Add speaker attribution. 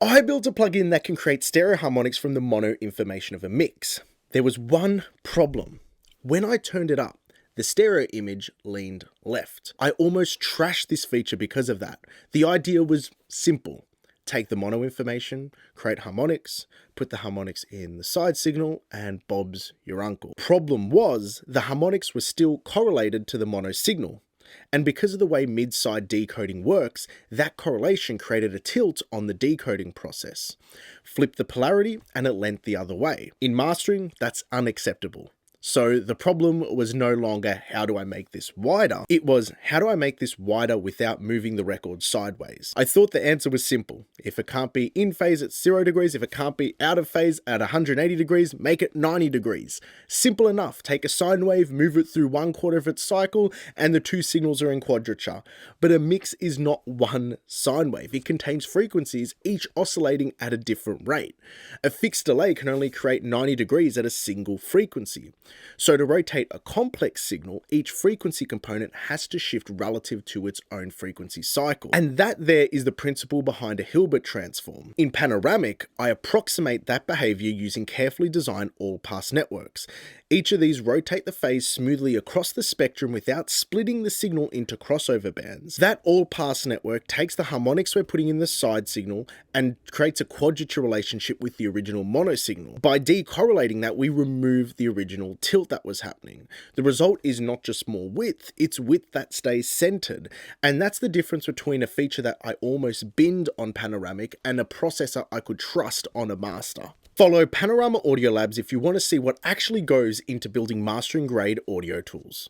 Speaker 1: I built a plugin that can create stereo harmonics from the mono information of a mix. There was one problem. When I turned it up, the stereo image leaned left. I almost trashed this feature because of that. The idea was simple. Take the mono information, create harmonics, put the harmonics in the side signal, and Bob's your uncle. Problem was, the harmonics were still correlated to the mono signal. And because of the way mid-side decoding works, that correlation created a tilt on the decoding process. Flip the polarity and it leant the other way. In mastering, that's unacceptable. So the problem was no longer how do I make this wider, it was how do I make this wider without moving the record sideways. I thought the answer was simple. If it can't be in phase at 0 degrees, if it can't be out of phase at 180 degrees, make it 90 degrees. Simple enough. Take a sine wave, move it through 1/4 of its cycle, and the two signals are in quadrature. But a mix is not one sine wave. It contains frequencies, each oscillating at a different rate. A fixed delay can only create 90 degrees at a single frequency. So to rotate a complex signal, each frequency component has to shift relative to its own frequency cycle. And that there is the principle behind a Hilbert transform. In Panoramic, I approximate that behavior using carefully designed all-pass networks. Each of these rotate the phase smoothly across the spectrum without splitting the signal into crossover bands. That all-pass network takes the harmonics we're putting in the side signal and creates a quadrature relationship with the original mono signal. By decorrelating that, we remove the original tilt that was happening. The result is not just more width, it's width that stays centered. And that's the difference between a feature that I almost binned on Panoramic and a processor I could trust on a master. Follow Panorama Audio Labs if you want to see what actually goes into building mastering grade audio tools.